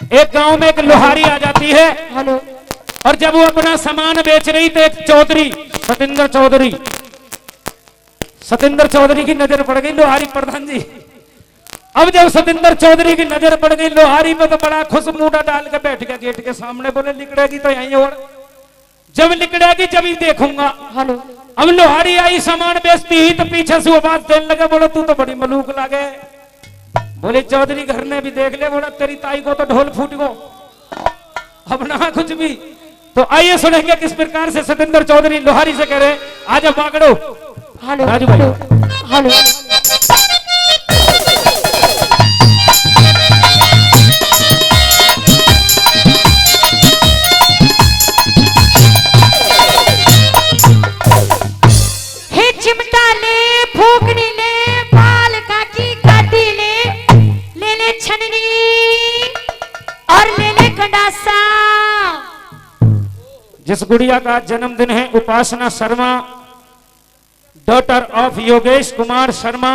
एक गांव में एक लोहारी आ जाती है। हेलो। और जब वो अपना सामान बेच रही तो एक चौधरी सतेंद्र चौधरी की नजर पड़ गई लोहारी प्रधान जी। अब जब सतेंद्र चौधरी की नजर पड़ गई लोहारी पे तो बड़ा खुश मुंडा डाल के बैठ गया गेट के सामने, बोले लिकड़ेगी तो यहीं और जब लिकड़ेगी जब ही देखूंगा। हेलो। अब लोहारी आई सामान बेचती ही तो पीछे से आवाज देने लगे, बोले तू तो बड़ी मलूक लागे। बोले चौधरी घर ने भी देख ले, बोला तेरी ताई को तो ढोल फूट गो अब ना कुछ भी। तो आइए सुनेंगे किस प्रकार से सतेंद्र चौधरी लोहारी से कह रहे आजा बागड़ो। हेलो। राजू भाई। हेलो। हे चिमटा ले, फूकनी ले, बाल काटी काटी ले ले छननी और ले ले गंडासा। जिस गुड़िया का जन्मदिन है उपासना शर्मा, डॉटर ऑफ योगेश कुमार शर्मा,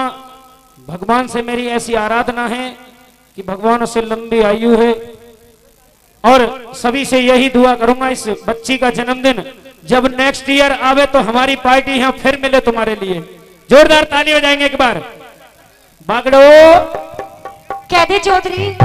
भगवान से मेरी ऐसी आराधना है कि भगवान उसे लंबी आयु है। और सभी से यही दुआ करूंगा इस बच्ची का जन्मदिन जब नेक्स्ट ईयर आवे तो हमारी पार्टी यहां फिर मिले तुम्हारे लिए। जोरदार ताली बजाएंगे एक बार। बागड़ो कह दे चौधरी।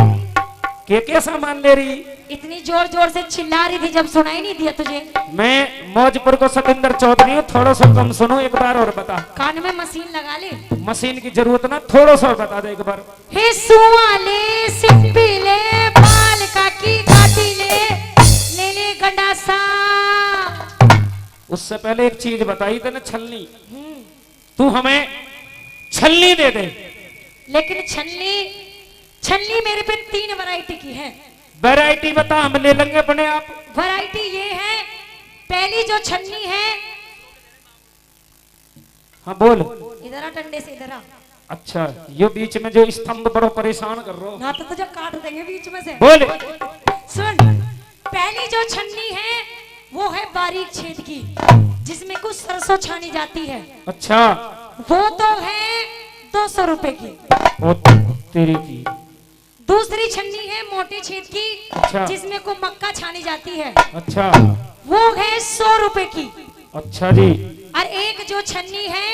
क्या सामान ले रही? इतनी जोर जोर से चिल्ला रही थी जब सुनाई नहीं दिया तुझे। मैं मौजपुर को सतेंद्र चौधरी हूँ, थोड़ा सा कम सुनो एक बार और बता। कान में मशीन लगा ले। मशीन की जरूरत ना, थोड़ा सा और बता दे एक बार। हे सुआ ले, सिप्पी ले, बाल काटी काटी ले ले गंडासा। उससे पहले एक चीज बताई थी ना, छलनी। तू हमें छलनी दे दे। लेकिन छलनी मेरे पे 3 वैरायटी की है। वैरायटी बता, हम ले लेंगे अपने आप। वैरायटी ये है, पहली जो छन्नी है। हाँ बोल। इधर आ, डंडे से इधर आ। अच्छा, ये बीच में जो स्तंभ बड़ो परेशान कर रहा हो ना तो तुझे काट देंगे बीच में से। बोल। सुन, पहली जो छन्नी है वो है बारीक छेद की, जिसमें कुछ सरसों छानी जाती है। अच्छा, वो तो है 200 रुपए की। ओ तेरी की। दूसरी छन्नी है मोटे छेद की, अच्छा। जिसमें को मक्का छानी जाती है। अच्छा, वो है 100 रुपए की। अच्छा जी। और एक जो छन्नी है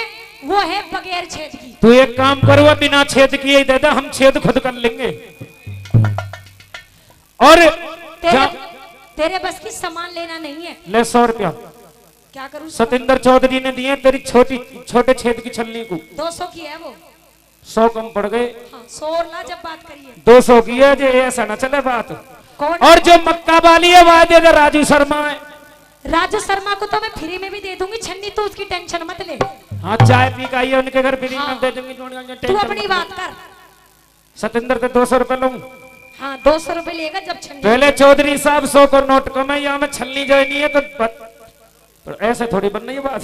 वो है बगैर छेद की। तू एक काम करो, बिना छेद किए दे दे, हम छेद खुद कर लेंगे। और तेरे बस की सामान लेना नहीं है। ले 100 रुपया। क्या करूं? सतेंद्र चौधरी ने दिए तेरी छोटे छेद की छलनी को। 200 की है वो। 100 कम पड़ गए। हाँ, 100 ना जब बात करिए। 200 की है जो, ऐसा ना चले बात। कौन? और जो मक्का वाली है वह दे दे राजू शर्मा है। राजू शर्मा को तो मैं फ्री में भी दे दूंगी छन्नी, तो उसकी टेंशन मत ले। हाँ, चाय पी के आइए उनके घर, फ्री में दे दूंगी। तू अपनी बात कर। सतेंद्र के 200 रुपए लूं। हाँ, 200 रुपए लेगा जब छन्नी। पहले चौधरी साहब 100 को नोट कम है, यहाँ में छलनी जो नहीं है तो ऐसे थोड़ी बन रही है बात।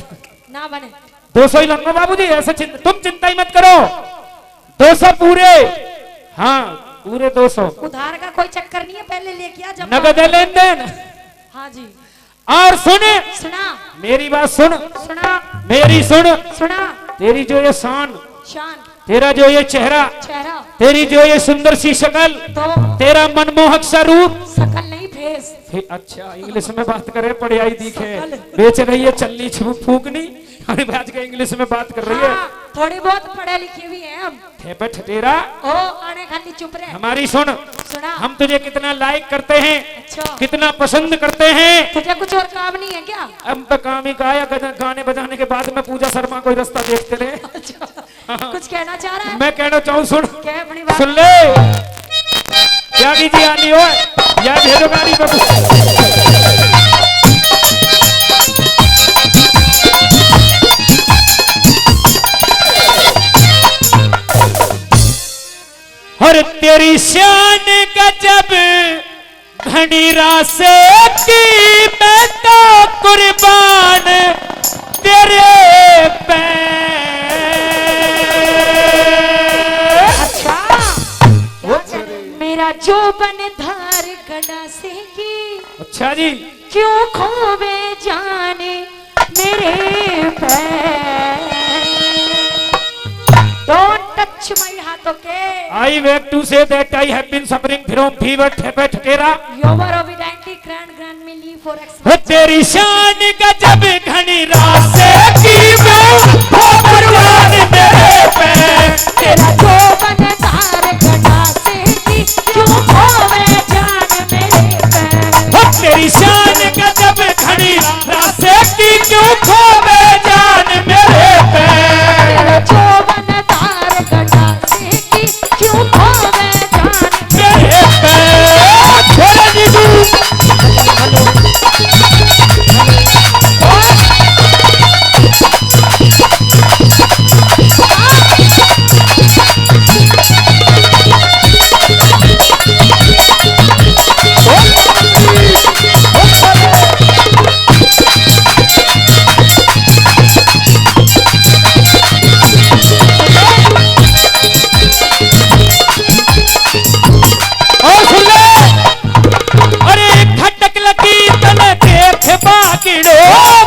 ना बने। 200 ही लूंगा बाबूजी, ऐसे तुम चिंता ही मत करो। 200 पूरे। हाँ, पूरे 200। उधार का कोई चक्कर नहीं है, पहले लेके आ जब नगद लेन देन। हाँ जी। और सुन, सुना मेरी बात सुन, सुना मेरी सुन। सुना। तेरी जो ये शान, तेरा जो ये चेहरा, तेरी जो ये सुंदर सी शक्ल, तो तेरा मनमोहक सा रूप, शकल नहीं फेस। अच्छा इंग्लिश में बात करे, पढ़ाई दिखे, बेच रही है चलनी फूकनी, अरे आज के इंग्लिश में बात कर रही है। हाँ, थोड़ी बहुत पढ़े लिखे भी हैं हम। तेरा ओ आने खाली चुप रहे। हमारी सुन, सुना। हम तुझे कितना लाइक करते हैं। अच्छा। कितना पसंद करते हैं। तुझे कुछ और काम नहीं है क्या? अब तो काम ही गाया, गाने बजाने के बाद में पूजा शर्मा कोई रास्ता देखते रहे। अच्छा। कुछ कहना चाह रहा है? मैं कहना चाहूँ, सुन क्या अपनी बात सुन ले। क्या कीजिए आनी हो यार, भेजो गाड़ी पे। और तेरी शान गजब घनी रासे की, मैं तो कुर्बान तेरे पे। अच्छा, मेरा जो बन धार गंडासे की। अच्छा जी। क्यों खोवे जाने मेरे पैर। डोंट टच माय हाथ okay. I beg to say that I have been suffering from fever, ठेरा। You were obediently grand me leave for हो तेरी शान गजब घनी रास्ते की मैं हो कुर्बान मेरे पे। तेरा जो बनदार गड़ा से की क्यों खोवे जान मेरे पे। हो तेरी शान गजब घनी रास्ते की क्यों खोवे जान मेरे पे। तेरा जो बनदार गड़ा से की क्यों खोवे जान मेरे पे। तेरा नीडू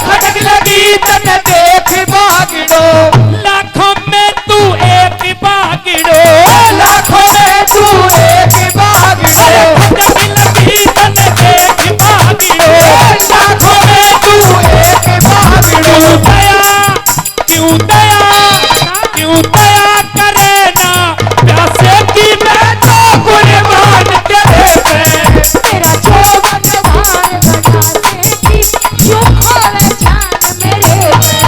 खटक लगी तन देख बागिड़ो। लाखों में तू एक बागिड़ो। लाखों में तू एक बागिड़ो। खटक लगी तन देख बागिड़ो। लाखों में तू एक बागिड़ो। क्यों दया करे ना प्यासे की मैं तो कुर्बान तेरे पे। तेरा जो बनदार गड़ा से की क्यों खोवे जान मेरे पे।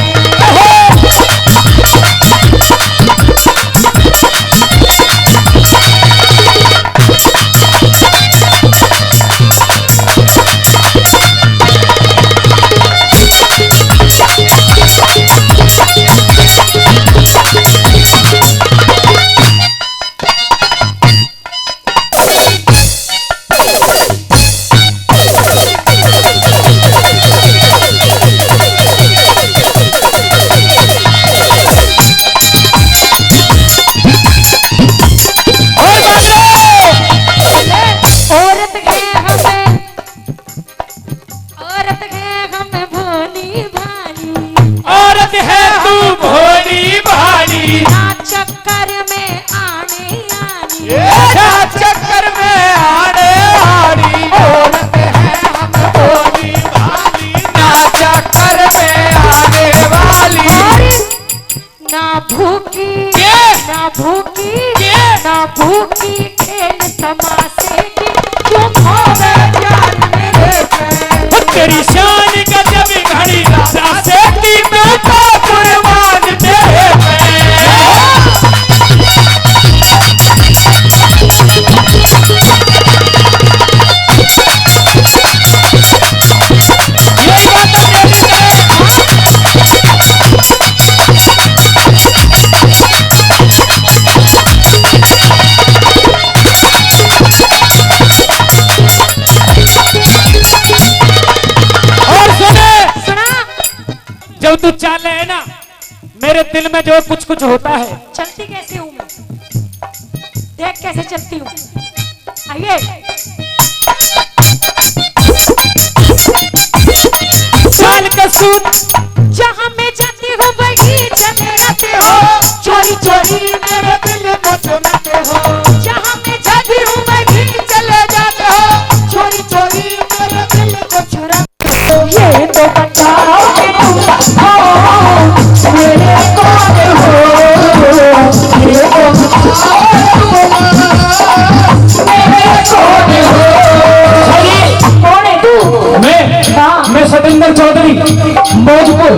औरत है तू भोली भाली। ना चक्कर में आने आनी। ना चक्कर में आने वाली। औरत है हम भोली भाली। ना चक्कर में आने वाली। ना भूखी ना भूखी ना भूखी खेल तमाशे की क्यों खोवे जान मेरे पे। तेरी शान गजब घड़ी रास्ते की मैं तो कुर्बान तेरे पे। ये बात तेरी है। जब तू चाले है ना मेरे दिल में जो कुछ कुछ होता है। चलती कैसे हूँ मैं, देख कैसे चलती हूँ। आइए साल का सूट जहाँ मैं जाती हूँ वही चले आते हो। चोरी चोरी मेरे दिल को सुनाते हो। जहाँ मैं जाती हूँ वही चले जाते हो। चोरी चोरी मेरे दिल को चुराते हो। ये तो बताओ कि तुम मेरे कौन हो। ये तो बताओ मेरे कौन हो। कौन है तू? मैं सतेंद्र चौधरी मौजपुर।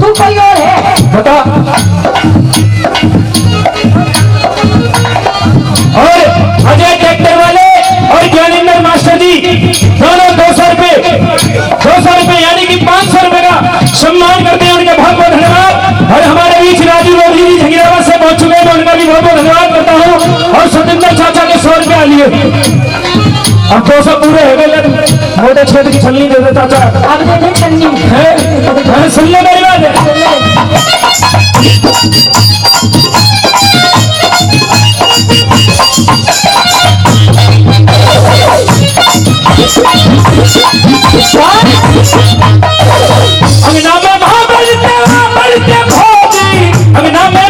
तू कोई और है? बता। और अजय ट्रैक्टर वाले और ज्ञानेंद्र मास्टर जी दोनों 200 रुपए यानी कि 500 रुपए का सम्मान करते हैं। उनका बहुत बहुत धन्यवाद। और हमारे बीच राजू रोधी जी झंगिराबाद से पहुंच चुके हैं, मैं उनका भी बहुत बहुत धन्यवाद करता हूँ। और सतेंद्र चाचा के 100 रुपए लिए। अब 200 पूरे हो गए। मोटे क्षेत्र की छलनी दे दे चाचा। अब दे दे छन्नी है सुन ले मेरी बात। अंगना में बढ़ते भोगी, अंगना में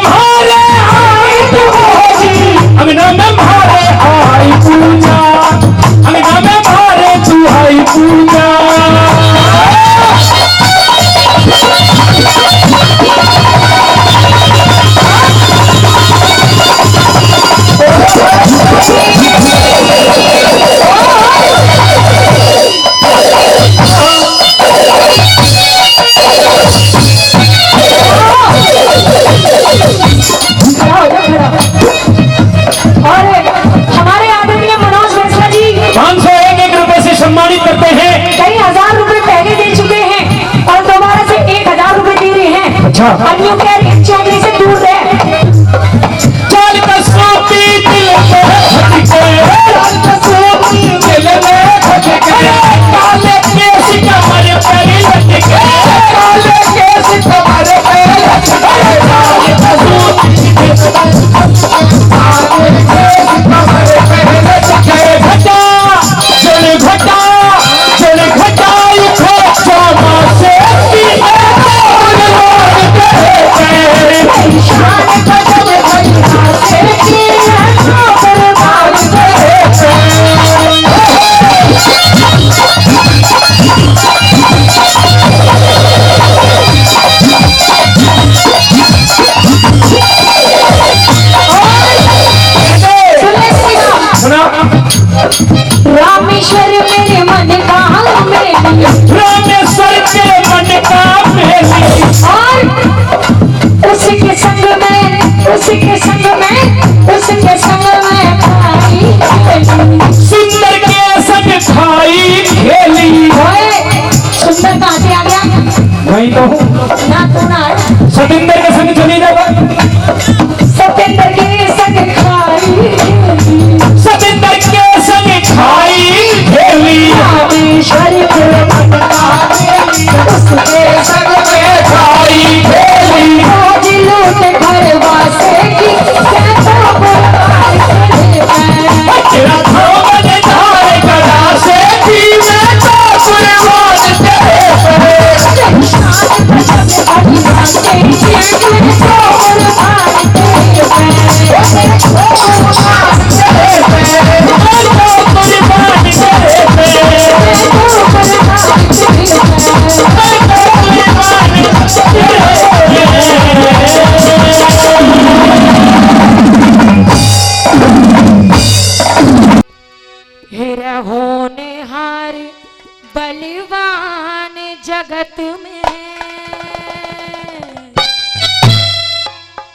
जगत में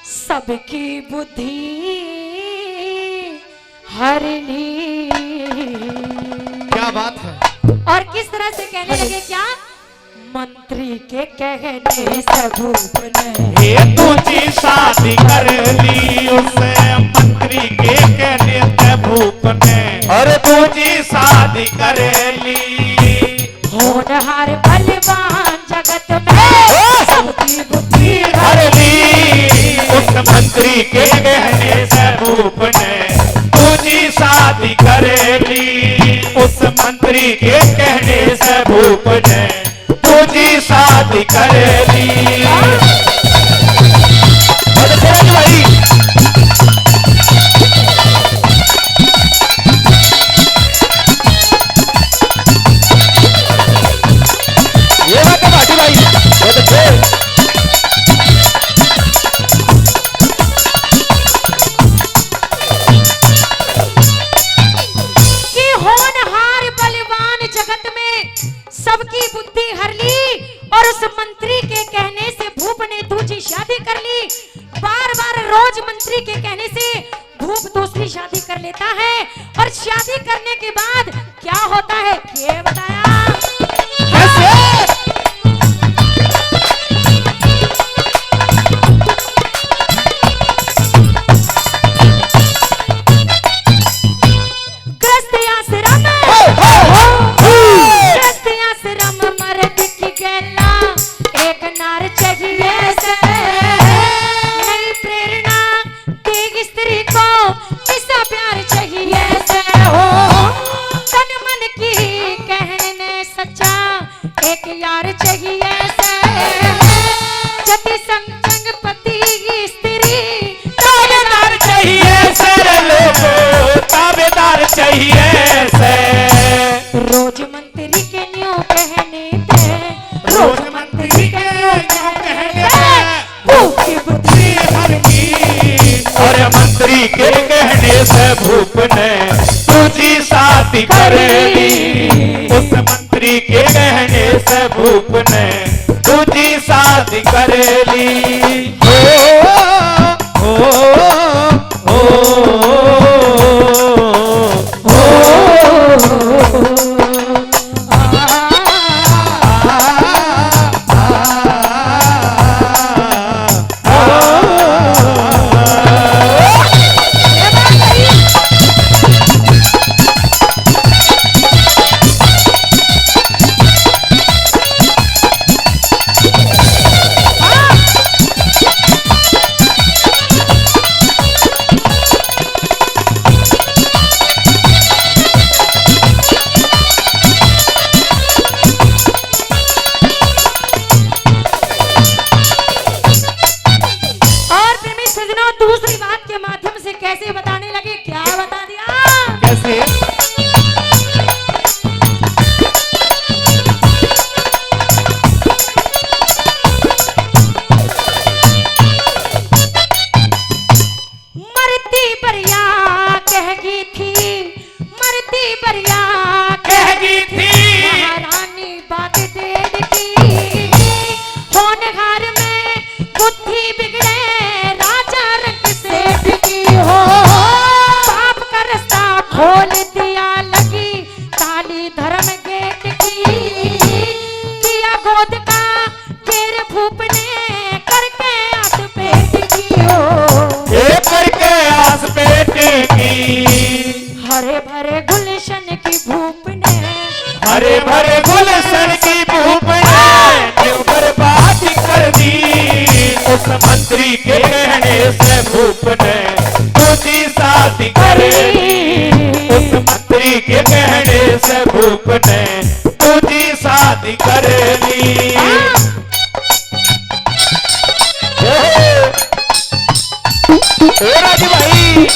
सबकी बुद्धि हर ली। क्या बात है। और किस तरह से कहने लगे, क्या मंत्री के कहने से भूप ने ये तुझी शादी कर ली उससे मंत्री के कहने से भूप ने, और तुझी शादी कर ली। होनहार बलवान जगत में सबकी बुद्धि कर ली उस मंत्री के कहने से भूप ने, तुझी शादी कर ली उस मंत्री के कहने से भूप ने, तुझी शादी कर ली। भाई ये बात है बाटी भाई, बहुत अच्छे। कि होनहार बलवान जगत में सबकी बुद्धि हर ली और उस मंत्री के कहने से भूप ने दूसरी शादी कर ली। बार बार रोज मंत्री के कहने से भूप दूसरी शादी कर लेता है और शादी करने के बाद क्या होता है ये बताया। ग्रस्त आश्रम ग्रस्त आश्रम मर्द की गैला एक नार चाहिए से नई प्रेरणा देगी स्त्री को ऐसा प्यार चाहिए से हो तन मन की कहने सच्चा एक यार चाहिए से जति संग पति की स्त्री ताबेदार चाहिए सर लोगों, ताबेदार चाहिए से। रोज मंत्री के न्यू कहने थे, रोज मंत्री के न्यू कहने थे, भूप की बुद्धि हर की और मंत्री के कहने से भूप ने तुझी शादी कर ली उस मंत्री के कहने से भूप ने तुझी शादी कर ली। ओ, ओ, और प्रेमी सजनों दूसरी बात के माध्यम से कैसे बताने लगे, क्या बता दिया। कैसे। मरती बरिया कहगी थी, मरती बरिया कहगी थी महारानी बात देर की होनहार में बुद्धि बिगड़े राजा रंग सेठ की हो पाप का रास्ता खोल दिया लगी ताली धर्म गेट की किया गोद का घेर भूप ने करके आत पेट की हो ये करके आस बेटे की हरे भरे गुलशन की भूप ने हरे भरे गुलशन की भूप ने बर्बादी कर दी उस मंत्री के कहने से भूप ने तुझी शादी कर ली उस मंत्री के कहने से भूप ने तुझी शादी कर ली। राजू भाई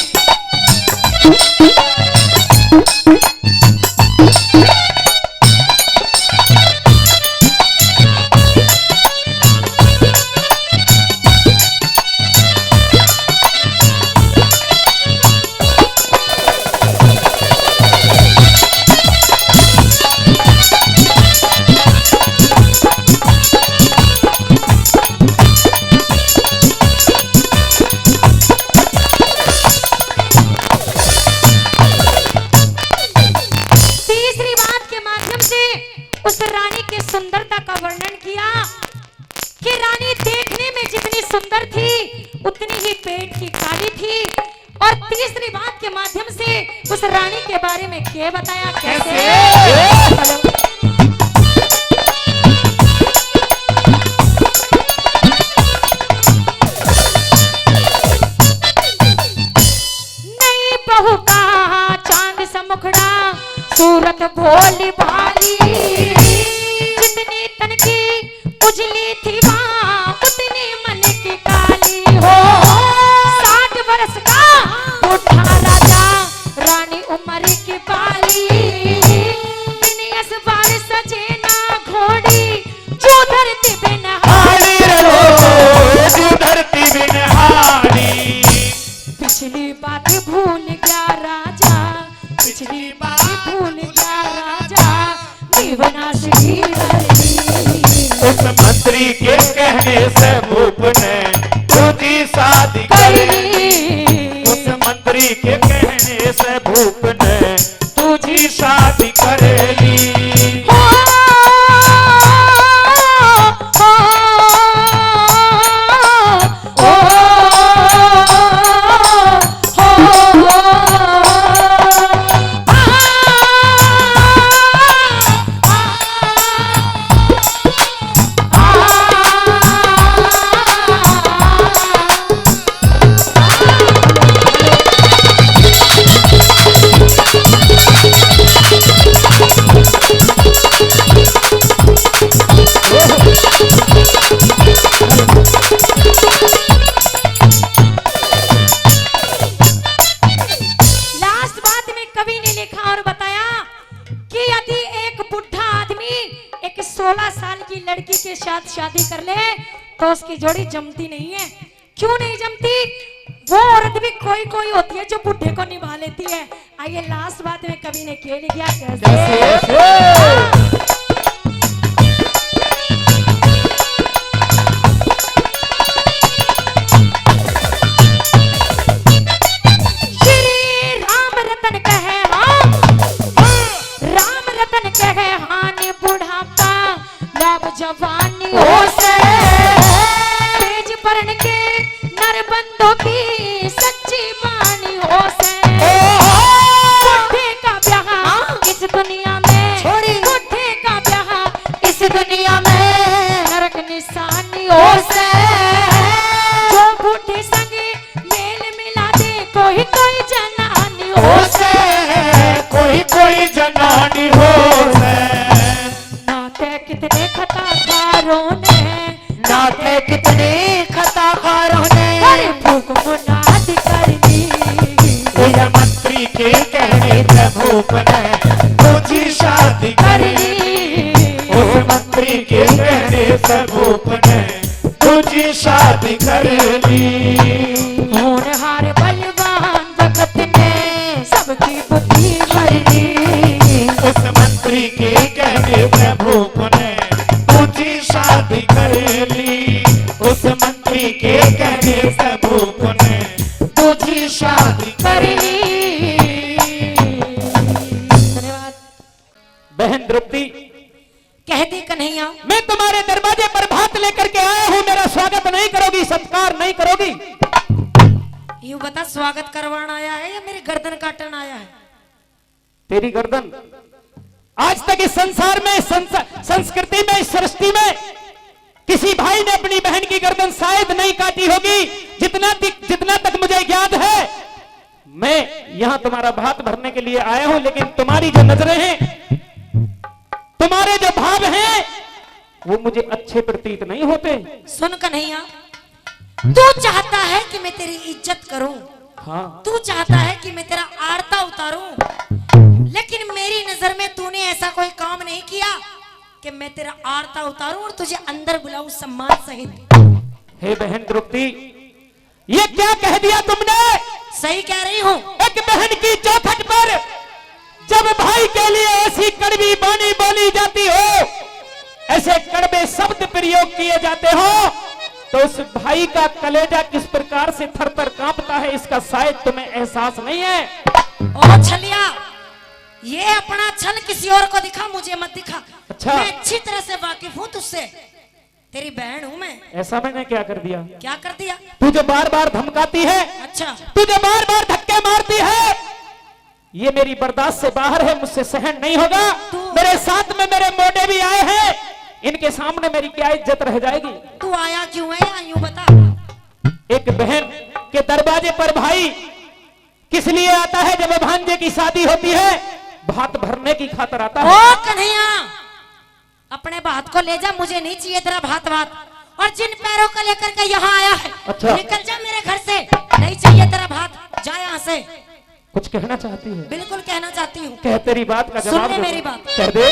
उस रानी की सुंदरता का वर्णन किया कि रानी देखने में जितनी सुंदर थी उतनी ही पेट की काली थी। और तीसरी बात के माध्यम से उस रानी के बारे में क्या बताया, कैसे? नई बहू का चांद सा मुखड़ा, सूरत भोली भाली, जितनी तन की उजली थी वहाँ उतनी मन की काली हो। 60 वर्ष का बूढ़ा राजा, रानी उम्र की बाली, बिनियस बार सजे ना घोड़ी, जो धरती पे नहाड़ी हाड़ी जो धरती में नहाड़ी। पिछली बात भूल गया राजा, पिछली बात भूल गया राजा, विनाश की धरती। उस मंत्री के कहने से भूप ने तुझी शादी करी। उस मंत्री के कहने से भूप ने तुझी शादी कर ली। हो, हो, लास्ट बात में कवि ने लिखा और बताया कि यदि एक बुढ़ा आदमी एक 16 साल की लड़की के साथ शादी कर ले तो उसकी जोड़ी जमती नहीं है। क्यों नहीं जमती? वो औरत भी कोई कोई होती है जो बुढ़े को निभा लेती है। आइए लास्ट बात में कवि ने क्या लिखा, कैसे? जवानी हो से तेज परण के नरबंदों की सच्ची बानी हो से। बुढ़े का ब्याह इस दुनिया में, बुढ़े का ब्याह इस दुनिया में नरक निशानी हो से। जो बुढ़े संग मेल मिला दे कोई कोई जनानी हो से, कोई कोई जनानी हो से। नाते कितने खताकारों ने, नाते कितने खताकारों ने भूख मुनादी कर दी। उस मंत्री के कहने से भूप ने तुझी शादी कर ली। उस मंत्री के कहने से भूप ने तुझी शादी कर ली। होनहार बलवान वक्त ने सबकी बुद्धि भर ली। उस मंत्री के कहने से भूप ने तुझी शादी कर ली। उस मंत्री के कहने से भूप ने तुझी शादी कर ली। धन्यवाद। बहन द्रौपदी, कह दे कन्हैया, मैं तुम्हारे दरवाजे पर भात लेकर के आया हूँ, मेरा स्वागत नहीं करोगी, सत्कार नहीं करोगी? यूं बता, स्वागत करवाना आया है या मेरी गर्दन काटन आया है? तेरी गर्दन आज तक इस संसार में, संस्कृति में, इस सृष्टि में किसी भाई ने अपनी बहन की गर्दन शायद नहीं काटी होगी। जितना तक मुझे याद है, मैं यहां तुम्हारा भात भरने के लिए आया हूं, लेकिन तुम्हारी जो नजरें हैं, तुम्हारे जो भाव हैं, वो मुझे अच्छे प्रतीत नहीं होते। सुन कन्हैया, तू चाहता है कि मैं तेरी इज्जत करूं, हाँ, तू चाहता है कि मैं तेरा आरता उतारूं, लेकिन मेरी नजर में तूने ऐसा कोई काम नहीं किया कि मैं तेरा आरता उतारूं और तुझे अंदर बुलाऊं सम्मान सहित। हे बहन द्रौपदी, ये क्या कह दिया तुमने? सही कह रही हूं। एक बहन की चौखट पर जब भाई के लिए ऐसी कड़वी बानी बोली जाती हो, ऐसे कड़वे शब्द प्रयोग किए जाते हो, तो उस भाई का कलेजा किस प्रकार से थर-थर कांपता है, इसका शायद तुम्हें एहसास नहीं है। ओ छलिया, ये अपना छल किसी और को दिखा, मुझे मत दिखा। अच्छा। मैं अच्छी तरह से वाकिफ हूँ तुझसे, तेरी बहन हूँ मैं। ऐसा मैंने क्या कर दिया? क्या कर दिया? तुझे बार बार धमकाती है, अच्छा, तुझे बार बार धक्के मारती है, ये मेरी बर्दाश्त से बाहर है, मुझसे सहन नहीं होगा। मेरे साथ में मेरे मोटे भी आए हैं, इनके सामने मेरी क्या इज्जत रह जाएगी? तू आया क्यों है या यूं बता। एक बहन के दरवाजे पर भाई किस लिए आता है? जब भांजे की शादी होती है, भात भरने की खातर आता है। ओ कन्हैया, अपने भात को ले जा, मुझे नहीं चाहिए तेरा भात भात। और जिन पैरों को लेकर के यहाँ आया है, अच्छा। निकल जा मेरे घर से, नहीं चाहिए तेरा भात, जा यहाँ से। कुछ कहना चाहती है? बिल्कुल कहना चाहती हूँ। कह, तेरी बात का सुन जवाब ले दे। मेरी बात। कह दे।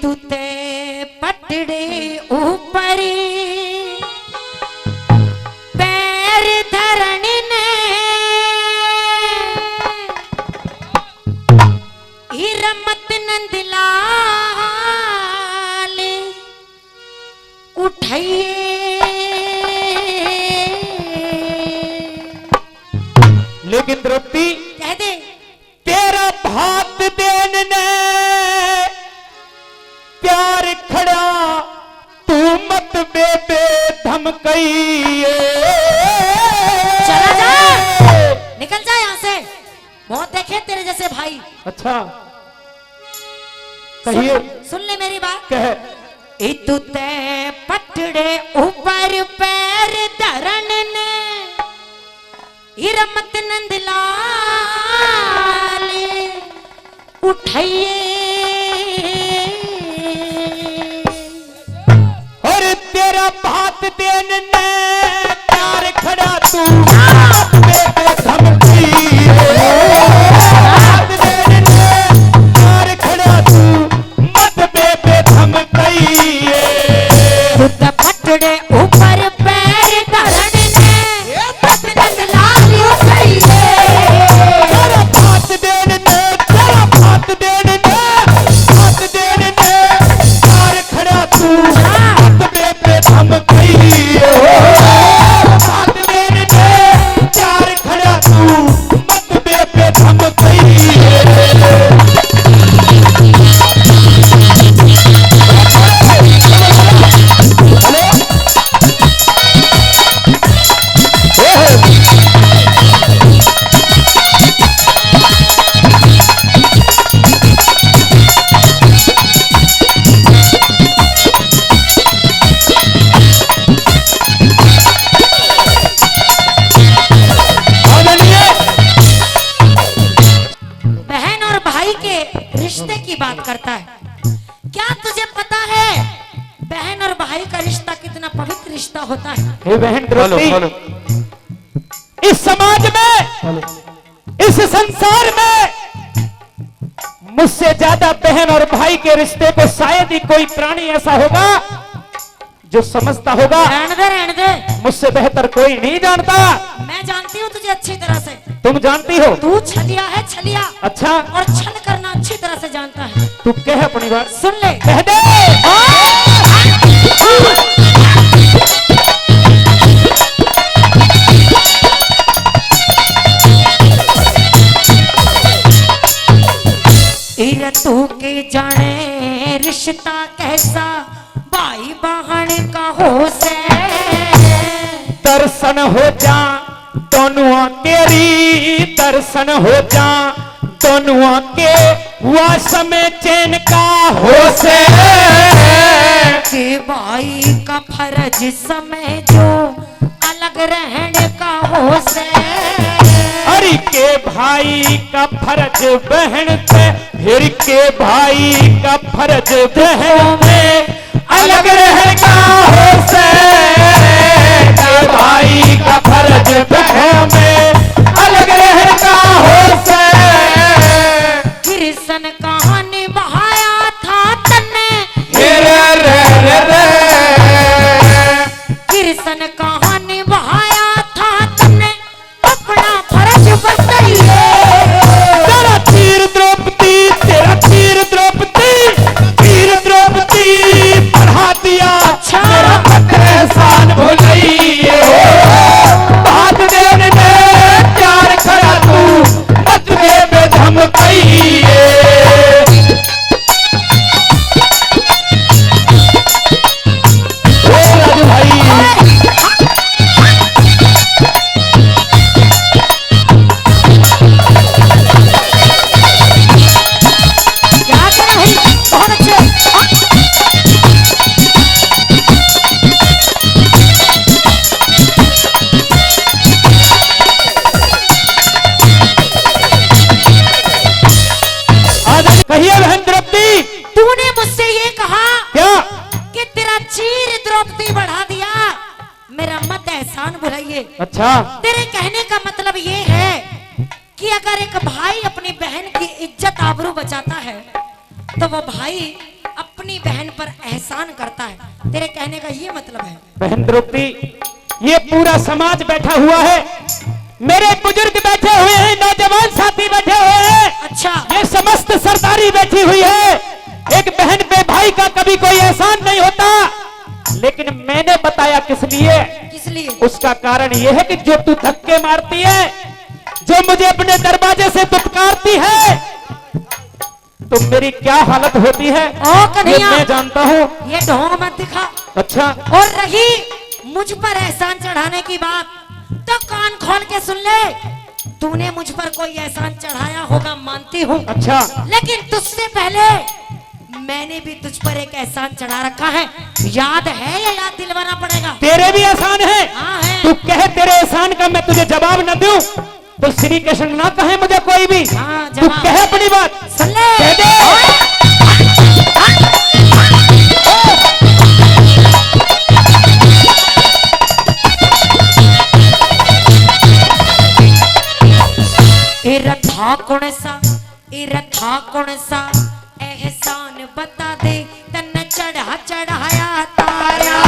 तुते पटड़े ऊपर पैर धरण ने हिरमत नंदलाल उठाइए। लेकिन द्रौपदी, कह दे, तेरा भात देने ने प्यार खड़ा, तू मत बेबे धमकइए। चला जा, निकल जा यहाँ से, बहुत देखे तेरे जैसे भाई। अच्छा, कहिए। सुन ले मेरी बात। कह। तुते पटड़े ऊपर पैर धरण ने हिरमत नंदलाल उठाइए। और तेरा भात देने ने प्यार खड़ा, तू मत बेबे धमकइए। भात देने ने प्यार खड़ा, तू मत बेबे धमकइए। तुते पटड़े ऊपर पैर धरण ने हिरमत नंदलाल उठाइए। तेरा भात देने ने, तेरा भात देने ने, भात देने ने प्यार खड़ा, तू मत बेबे धमकइए। भात देने ने प्यार खड़ा, तू मत बेबे धमकइए। बहन और भाई के रिश्ते की बात करता है। क्या तुझे पता है बहन और भाई का रिश्ता कितना पवित्र रिश्ता होता है? हे बहन द्रौपदी, इस समाज में, इस संसार में मुझसे ज्यादा बहन और भाई के रिश्ते को शायद ही कोई प्राणी ऐसा होगा जो समझता होगा। रहने दे, मुझसे बेहतर कोई नहीं जानता। मैं जानती हूँ तुझे अच्छी तरह से। तुम जानती हो? तू छलिया है, छलिया, अच्छा, और छल करना अच्छी तरह से जानता है। तू कह अपनी बात। सुन ले, कह दे। तू के जाने रिश्ता कैसा भाई बहन का हो से। दर्शन हो जा दोनों तेरी, दर्शन हो जा दोनों के वास में चैन का हो से। के भाई का फर्ज समय जो अलग रहने का हो से। हरि के भाई का फर्ज बहन से, फिर के भाई का फर्ज बहन में अलग रहने का हो से। के भाई का फर्ज बहन में अलग रहने का हो से। कृष्ण कहानी बहाया था तन्ने, कृष्ण कहानी बहाया था तन्ने, अपना फर्ज बताइए। तेरा तीर द्रौपदी चाहिए। अच्छा, तेरे कहने का मतलब ये है कि अगर एक भाई अपनी बहन की इज्जत आबरू बचाता है तो वो भाई अपनी बहन पर एहसान करता है। तेरे कहने का ये मतलब है। बहन द्रौपदी, ये पूरा समाज बैठा हुआ है, मेरे बुजुर्ग बैठे हुए हैं, नौजवान साथी बैठे हुए हैं, अच्छा, ये समस्त सरदारी बैठी हुई है। एक बहन पे भाई का कभी कोई एहसान नहीं होता, लेकिन मैंने बताया किस लिए? किस लिए? उसका कारण यह है कि जो तू धक्के मारती है, जो मुझे अपने दरवाजे से दुत्कारती है, तो मेरी क्या हालत होती है ओ ये कन्हैया, मैं जानता हूँ। ये ढोंग मत दिखा। अच्छा, और रही मुझ पर एहसान चढ़ाने की बात, तो कान खोल के सुन ले। तूने मुझ पर कोई एहसान चढ़ाया होगा, मानती हूँ, अच्छा, लेकिन तुझसे पहले मैंने भी तुझ पर एक एहसान चढ़ा रखा है। याद है या याद दिलवाना पड़ेगा? तेरे भी एहसान है। हाँ है। तू कहे तेरे एहसान का मैं तुझे जवाब न दूं, तो श्री कृष्ण ना कहे मुझे कोई भी। हाँ, तू जवाब। कहे अपनी बात, सुन ले। कह दे। रथा कौन सा एहसान बता दे, तन चढ़ा चढ़ाया तारा।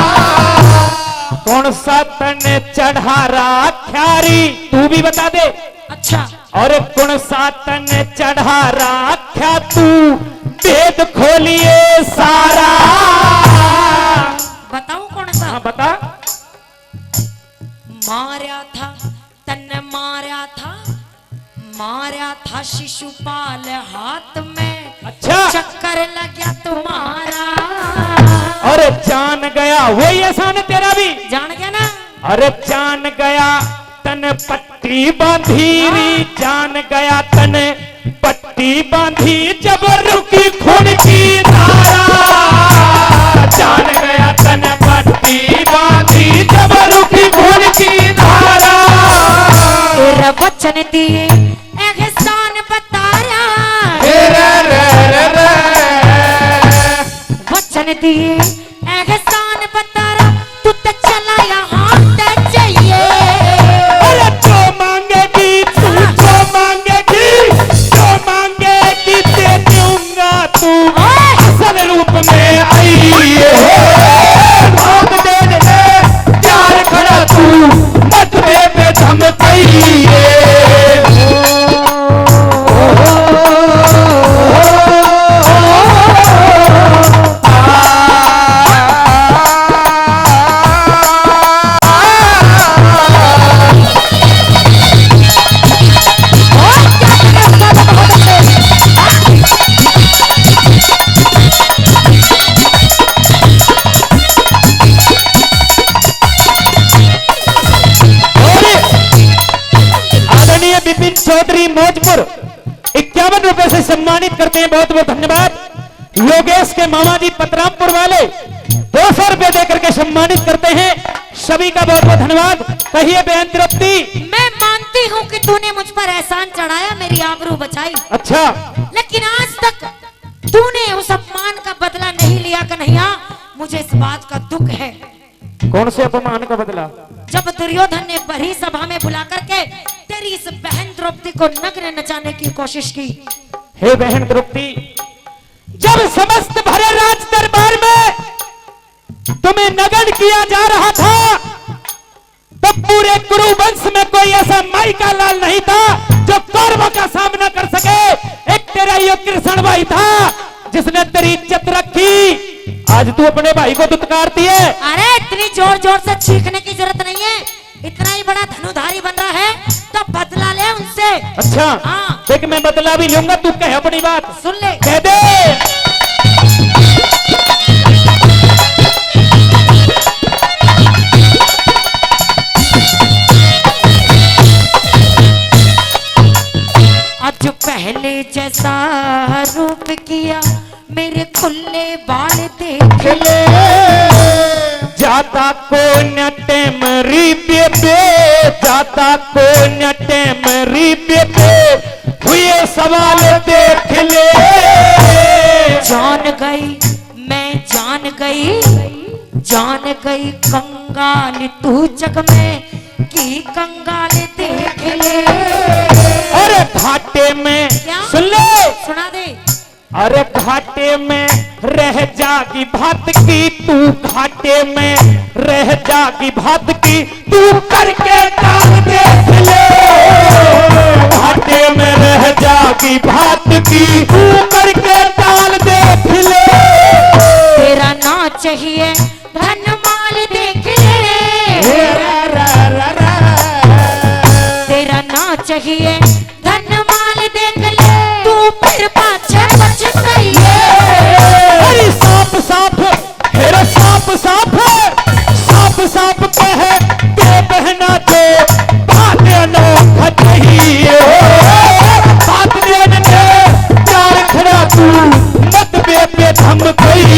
कौन सा तन चढ़ा राख्यारी, तू भी बता दे। अच्छा, और कौन सा तन चढ़ा राख्या तू, वेद खोलिए सारा। बताऊं कौन सा? हाँ बता। मारा था, तन मारा था शिशुपाल हाथ में। अच्छा, चक्कर लग गया तुम्हारा। अरे जान गया, वही एहसान है तेरा भी। जान गया ना? अरे जान गया तन पट्टी बांधी री, जान गया तन पट्टी बांधी, जब रुकी खून की धारा। जान गया तन पट्टी बांधी, जब रुकी खून की धारा। तेरा वचन दिए एहसान बताया, वचन दिए एहसान बताया, तू तो चला यहाँ ते चाहिए। अरे जो मांगेगी तू, जो मांगेगी, जो मांगेगी दे दूंगा तू, असल रूप में आइए। भाग दे दे प्यार खड़ा तू, मतबे पे धमकाइए। बिपिन चौधरी मौजपुर 51 रुपए से सम्मानित करते हैं, बहुत बहुत धन्यवाद। योगेश के मामा जी पतरामपुर वाले 200 रुपए देकर के सम्मानित करते हैं, सभी का बहुत बहुत धन्यवाद। कहिए बहन द्रौपदी। मैं मानती हूँ कि तूने मुझ पर एहसान चढ़ाया, मेरी आबरू बचाई, अच्छा, लेकिन आज तक तूने उस अपमान का बदला नहीं लिया। कन्हैया, मुझे इस बात का दुख है। कौन से अपमान का बदला? जब दुर्योधन ने बड़ी सभा में बुला करके तेरी इस बहन द्रौपदी को नग्न नचाने की कोशिश की। हे बहन द्रौपदी, जब समस्त भरे राज दरबार में तुम्हें नग्न किया जा रहा था, तब पूरे कुरु वंश में कोई ऐसा माई का लाल नहीं था जो कौरवों का सामना कर सके। एक तेरा ये कृष्ण भाई था जिसने तेरी इज्जत रखी। आज तू अपने भाई को दुत्कारती है। अरे इतनी जोर जोर से चीखने की जरूरत नहीं है, इतना ही बड़ा धनुधारी बन रहा है तो बदला ले उनसे। अच्छा, हाँ। देख मैं बदला भी लूंगा, तू कह अपनी बात। सुन ले। कह दे। आज पहले जैसा रूप किया, मेरे खुले बाल देख ले। जाता को नटेमरी बेबे, जाता को नटेमरी बेबे, हुए सवाल देख ले। जान गई, मैं जान गई, जान गई कंगाल तू जग में, कि कंगाल देख ले। अरे घाटे में क्या? सुन ले, सुना दे। अरे घाटे में रह जागी भात की तू, घाटे में रह जागी भात की तू, करके टांग देख ले। घाटे में रह जागी भात की तू, करके टांग देख ले। तेरा ना चाहिए धन माल देख ले। तेरा ना चाहिए धन माल देख ले, तू फिर पाछे पछताइए। अरे सांप सांप हेरा सांप सांप सांप सांप कह के बहना दे, बात अनोखा चाहिए। बात देने दे चार खड़ा तू, मत पे थम गई।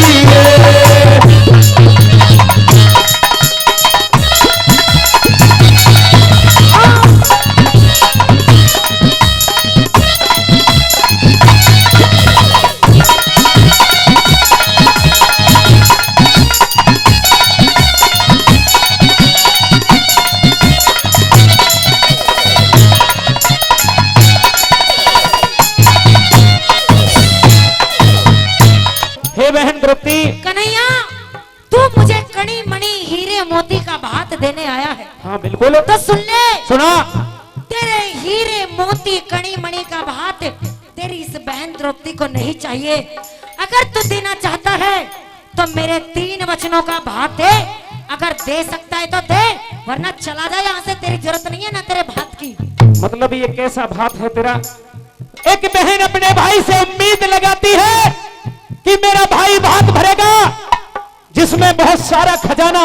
हे बहन द्रौपदी, कन्हैया, तू मुझे कणी मणि हीरे मोती का भात देने आया है। हाँ बिल्कुल, तो सुन ले, सुना। तेरे हीरे मोती कणी मणि का भात तेरी इस बहन द्रौपदी को नहीं चाहिए। अगर तू देना चाहता है तो मेरे 3 वचनों का भात दे। अगर दे सकता है तो दे, वरना चला जा यहाँ से, तेरी जरूरत नहीं है ना तेरे भात की। मतलब ये कैसा भात है तेरा? एक बहन अपने भाई से उम्मीद लगाती है कि मेरा भाई भात भरेगा जिसमें बहुत सारा खजाना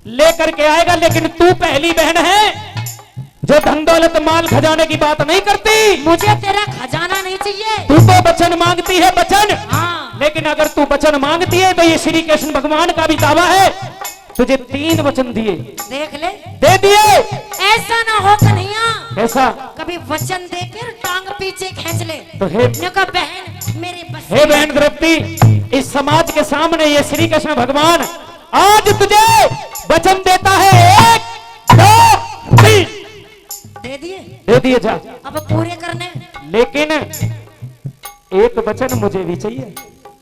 लेकर के आएगा, लेकिन तू पहली बहन है जो धन दौलत माल खजाने की बात नहीं करती। मुझे तेरा खजाना नहीं चाहिए। तू तो वचन मांगती है, वचन। हाँ। लेकिन अगर तू वचन मांगती है तो ये श्री कृष्ण भगवान का भी दावा है, तुझे 3 वचन दिए, देख ले, दे दिए। ऐसा ना हो कन्हैया, ऐसा कभी वचन देकर टांग पीछे खींच ले। तो हे बहन मेरे बस हे बहन द्रौपदी, इस समाज के सामने ये श्री कृष्ण भगवान आज तुझे वचन देता है, 1 2 3 दे दिए। दे दिए जा। अब पूरे करने लेकिन एक वचन मुझे भी चाहिए।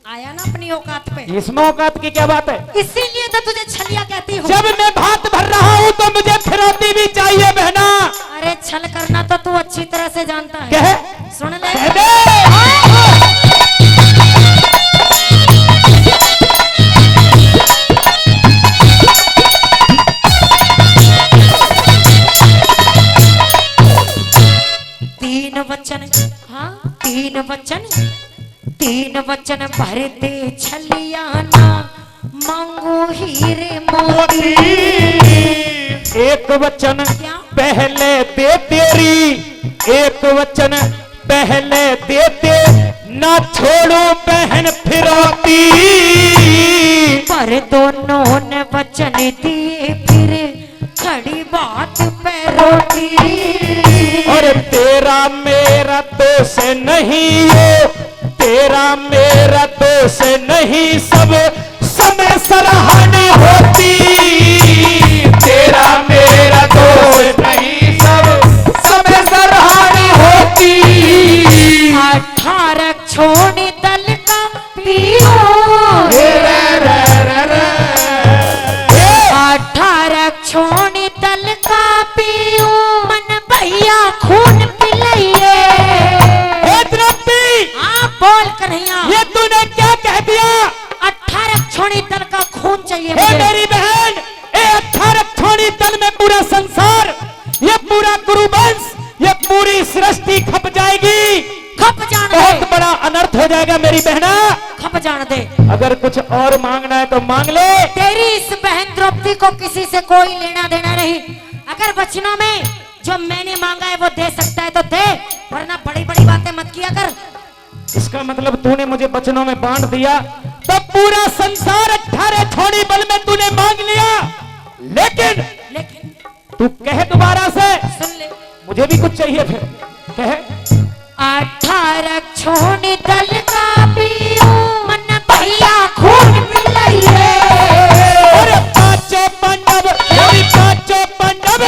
आया ना अपनी औकात पे। इसमें औकात की क्या बात है? इसीलिए तो तुझे छलिया कहती हूँ। जब मैं भात भर रहा हूँ तो मुझे फिरौती भी चाहिए बहना। अरे छल करना तो तू अच्छी तरह से जानता है। कह सुन ले, कह दे। तीन वचन, हाँ 3 वचन, 3 वचन भर दे छलिया ना, मांगो हीरे मोती। एक वचन क्या? पहले दे तेरी, एक वचन पहले दे दे, ना छोड़ो बहन फिरौती। पर दोनों ने वचन दिए, फिर खड़ी बात पे रोटी। और तेरा मेरा दोष नहीं है, तेरा मेरा दोष नहीं, सब समय सराहनी होती। तेरा मेरा दोष नहीं, सब समय सराहनी होती। 18 छोड़ी दल का पियो, 18 छोड़ी दल का पियो, मन भैया खून पिलाइए। हे द्रौपदी, हाँ बोल कन्हैया, ये तूने क्या कह दिया? 18 छोड़ी दल का खून चाहिए हे मुझे। मेरी बहन, ये 18 छोड़ी दल में पूरा संसार, ये पूरा कुरुवंश, ये पूरी सृष्टि खप जाएगी। खप जान बहुत दे, बड़ा अनर्थ हो जाएगा मेरी बहना। खप जान दे। अगर कुछ और मांगना है तो मांग ले। तेरी इस बहन द्रौपदी को किसी से कोई लेना देना नहीं। अगर वचनों में जो मैंने मांगा है वो दे सकता है तो दे, वरना बड़ी बड़ी बातें मत किया कर। इसका मतलब तूने मुझे वचनों में बांट दिया, तो पूरा संसार 18 छोड़ी बल में तूने मांग लिया। लेकिन लेकिन तू कह दोबारा से, सुन ले, मुझे भी कुछ चाहिए फिर कह। 18 छोड़ी दल का पियो, मन भैया खून पिलाइए। अरे पांचों पांडव, मेरी पांचों पांडव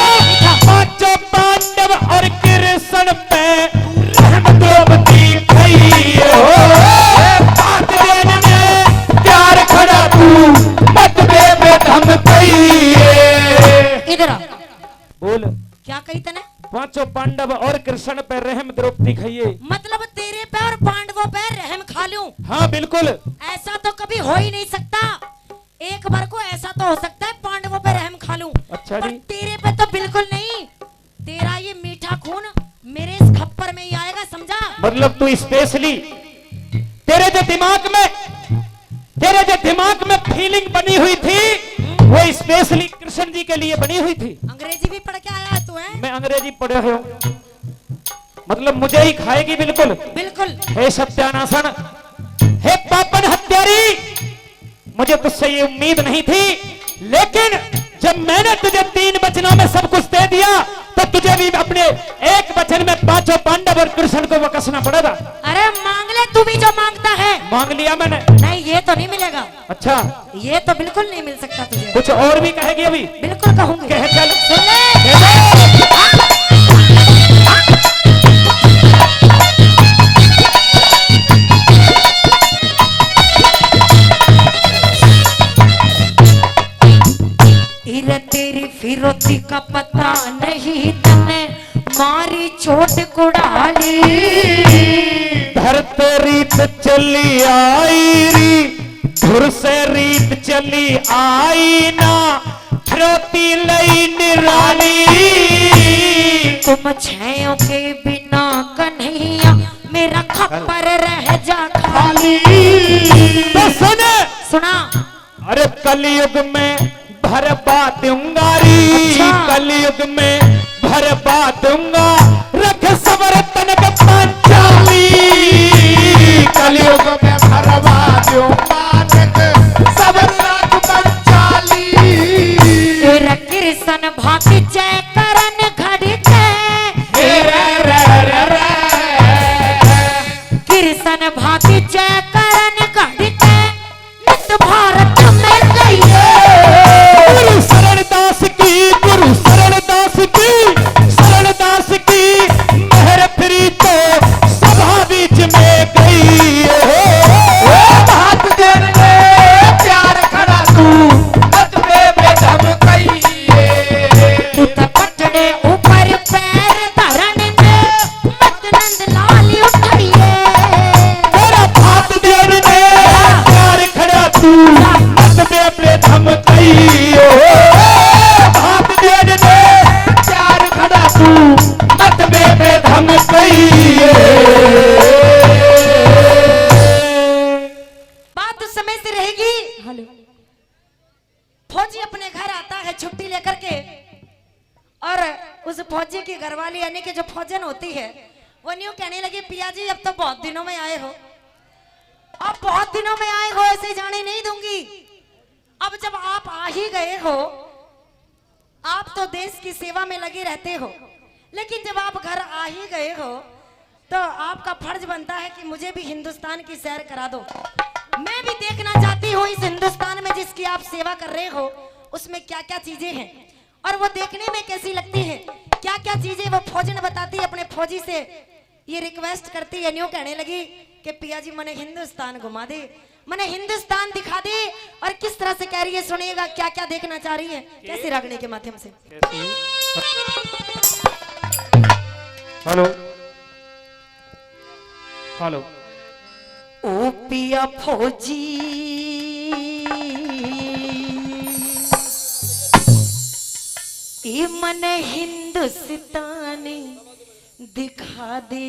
गई तने? पांचों पांडव और कृष्ण पे रहम द्रौपदी खाइए। मतलब तेरे पे और पांडवों पे रहम खा लूं? हाँ बिल्कुल। ऐसा तो कभी हो ही नहीं सकता। एक बार को ऐसा तो हो सकता है पांडवों पे रहम खा लूं, अच्छा पर जी। तेरे पे तो बिल्कुल नहीं। तेरा ये मीठा खून मेरे इस खप्पर में ही आएगा, समझा? मतलब तू स्पेशली तेरे जो दिमाग में फीलिंग बनी हुई थी वो स्पेशली कृष्ण जी के लिए बनी हुई थी। अंग्रेजी भी पढ़ के आया है तू? है मैं अंग्रेजी पढ़ा हूँ, मतलब मुझे ही खाएगी बिल्कुल। बिल्कुल। हे सत्यानाशन, हे पापन हत्यारी, मुझे तुझसे ये उम्मीद नहीं थी, लेकिन जब मैंने तुझे 3 वचनों में सब कुछ दे दिया तो तुझे भी अपने एक वचन में पांचों पांडव और कृष्ण को वकसना पड़ेगा। अरे मांग ले तू भी जो मांगता है। मांग लिया मैंने। नहीं ये तो नहीं मिलेगा। अच्छा, ये तो बिल्कुल नहीं मिल सकता तुझे। कुछ और भी कहेगी अभी? बिल्कुल कहूंगी। कह चल। सुन ले। इरे तेरी फिरौती का पता नहीं तने मारी चोट कुड़ाली। धरते रीत चली आई री, धुर से रीत चली आई ना, फिरौती लई निराली। तुम छयों के बिना कन्हैया मेरा खप्पर रह जा खाली। तो सुन, सुना। अरे कलयुग में भरवा दूंगा री, अच्छा। कलयुग में भरवा दूंगा, रख सबर तनक पांचाली। कलयुग में भरवा दूंगा, रख सबर तनक पांचाली। तेरा कृष्ण भाती जय करन घड़ते, कृष्ण भाती जय करन घड़ते, नित भारत में गई। गुरु शरणदास की, गुरु शरणदास की, शरणदास की मेहर फिरी तो सभा बीच में गई। हाथ देने प्यार खड़ा तू, मत बेदम कही। तुत पटने ऊपर पैर धरन ने मत नंद लाल उठाइए। तेरा हाथ देने प्यार खड़ा तू, मत बेदम कही। हाथ देने प्यार खड़ा तू, मत बेदम कही। बात उस समय से रहेगी। हेलो। फौजी अपने घर आता है छुट्टी लेकर के, और उस फौजी की घरवाली यानी कि जो फौजन होती है वो न्यू कहने लगी, पिया जी अब तो बहुत दिनों में आए हो, अब बहुत दिनों में आए हो, ऐसे जाने नहीं दूंगी। अब जब आप आ ही गए हो, आप तो देश की सेवा में लगे रहते हो, लेकिन जब आप घर आ ही गए हो तो आपका फर्ज बनता है कि मुझे भी हिंदुस्तान की सैर करा दो। मैं भी देखना चाहती हूँ इस हिंदुस्तान में जिसकी आप सेवा कर रहे हो उसमें क्या क्या चीजें हैं और वो देखने में कैसी लगती है, क्या क्या चीजें वो फौजन बताती है अपने फौजी से। ये रिक्वेस्ट करती है, न्यू कहने लगी कि पिया जी मने हिंदुस्तान घुमा दे, मने हिंदुस्तान दिखा दे। और किस तरह से कह रही है सुनिएगा, क्या क्या देखना चाह रही है, कैसे रगड़ने के माध्यम से। Hello hello. ओ पिया फौजी ये मन हिंदुस्तान दिखा दे।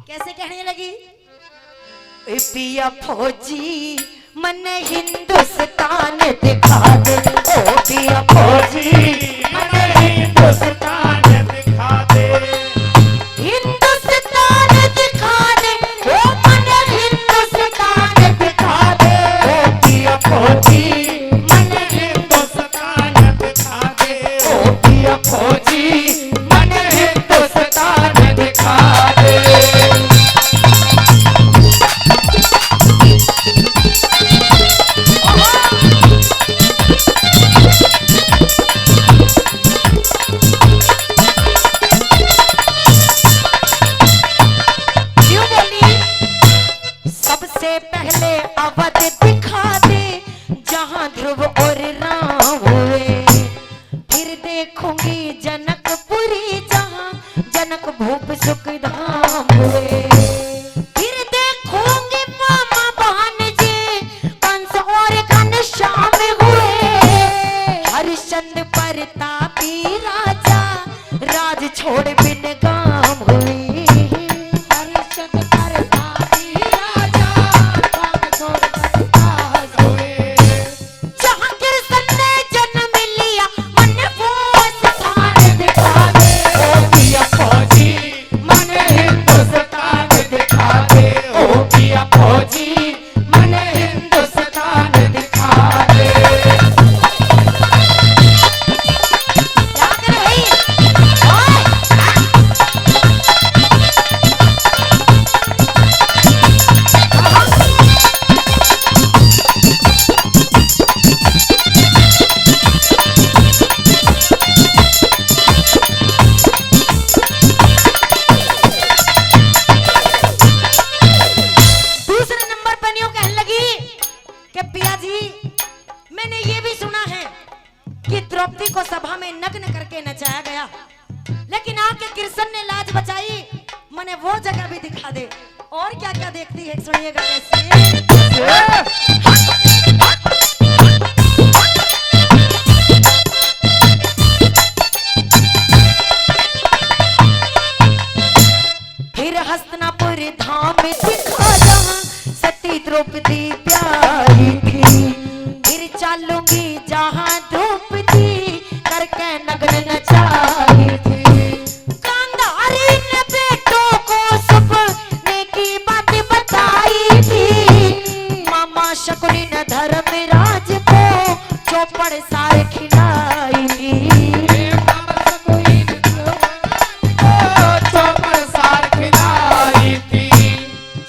कैसे कहने लगी? ए पिया फौजी मन हिंदुस्तान दिखा दे, ओ पिया फौजी मन हिंदुस्तान दिखा दे, हिंदुस्तान दिखा दे, ओ मन हिंदुस्तान दिखा दे, ओ पिया फौजी मन हिंदुस्तान दिखा दे, ओ पिया फौजी मन हिंदुस्तान दिखा दे। हरिश्चंद्र प्रतापी राजा राज छोड़ बिन गाम हुई। हरिश्चंद्र प्रतापी राजा राज छोड़ बिन गाम हुई। जहाँ कृष्ण ने जन्म लिया मन वो स्थान दिखा दे। ओ पिया फौजी मन हिंदुस्तान दिखा दे, ओ पिया फौजी मन हिंदुस्तान दिखा दे। क्या कर रही? ओए! दूसरे नंबर पर यूं कहने लगी कि पिया जी, मैंने ये भी सुना है कि द्रौपदी को सभा में नग्न करके नचाया गया, लेकिन आके कृष्ण ने लाज बचाई, मने वो जगह भी दिखा दे। और क्या क्या देखती है सुनिएगा कैसे। फिर हस्तिनापुर धाम में दिखा जहाँ सती द्रौपदी प्यारी थी। फिर चलूंगी जहाँ द्रौपदी करके नग्न नचाई थी। गांधारी ने बेटों को सपने की बात बताई थी। मामा शकुनी ने धर्मराज को चौपड़ सार खिलाई थी। चौपर सार खिलाई थी।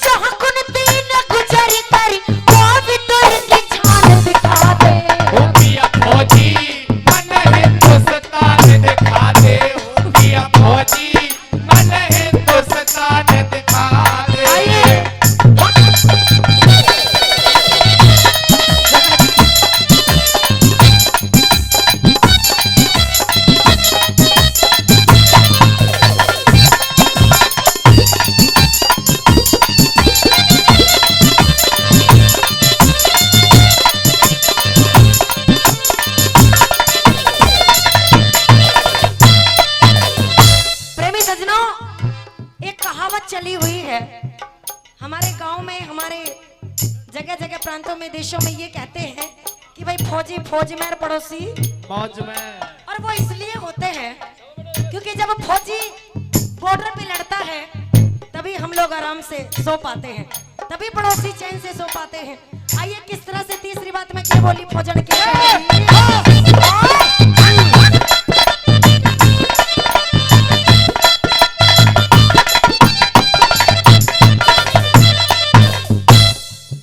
जहाँ कुंती ने गुजर कर वो भी तो इनकी जान दिखा दे। ओ पिया फौजी मन हिंदुस्तान दिखा दे, ओ पिया फौजी मन हिंदुस्तान दिखा दे। आइए। प्रेमी सजनों, एक कहावत चली हुई है हमारे गांव में, हमारे जगह जगह प्रांतों में, देशों में ये कहते हैं कि भाई फौजी फौज में और पड़ोसी मौज में। और वो इसलिए होते हैं क्योंकि जब फौजी बॉर्डर पे लड़ता है तभी हम लोग आराम से सो पाते हैं, तभी पड़ोसी चैन से सो पाते हैं। आइए किस तरह से तीसरी बात में क्या बोली फौजन की।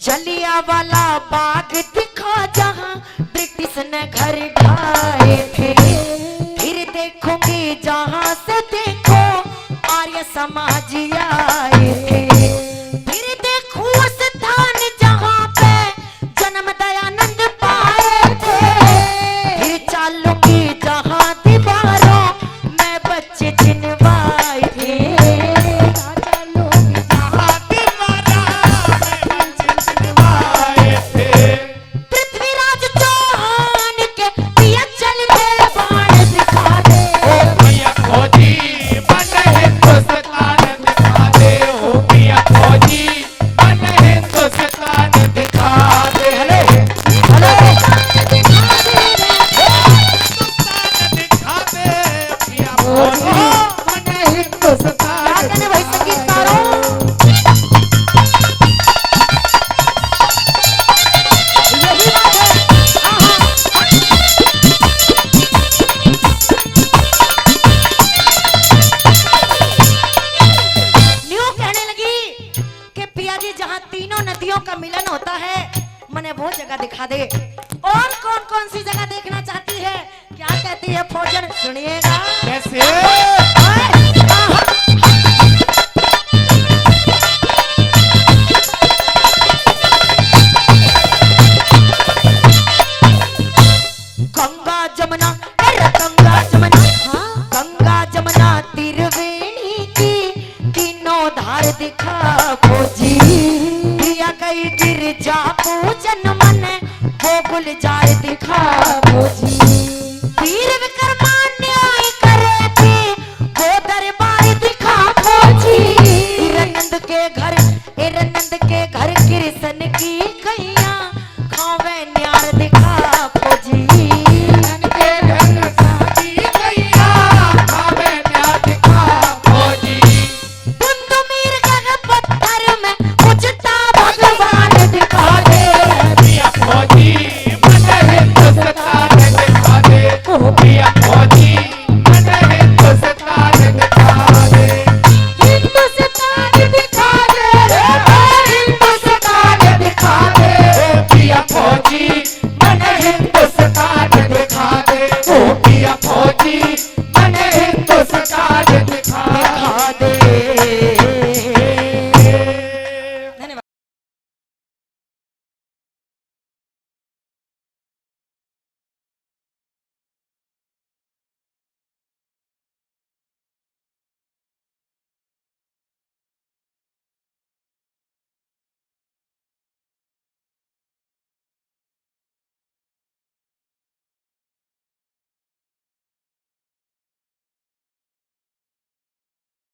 जलियांवाला बाग दिखा जहाँ ब्रिटिश ने घर ढाए थे। फिर देखूंगी जहाँ से देखो आर्य समाज आए थे। फिर देखूं स्थान जहाँ पे जन्म दयानंद पाए थे। फिर चलूंगी जहाँ दीवारों में बच्चे जिनवाए थे। चलूंगी जहाँ आए थे। पृथ्वीराज चौहान के पिया चलते बाण दिखा दे। ओ पिया फौजी मन हिंदुस्तान दिखा दे, ओ पिया फौजी मन हिंदुस्तान दिखा दे। दिखा दे पिया फौजी मन हिंदुस्तान। क्या कहने भाई संगीतकारों। यही बात है। न्यू कहने लगी कि पिया जी जहाँ तीनों नदियों का मिलन होता है मने वो जगह दिखा दे। और कौन कौन सी जगह देखना चाहती है, क्या कहती है फौजन, सुनिएगा। कैसे? गंगा जमुना, अरे गंगा जमुना, गंगा जमुना त्रिवेणी की तीनों धार दिखा खोजी। प्रिया कई गिरजा पूजन मन वो गुलजार दिखा खोजी।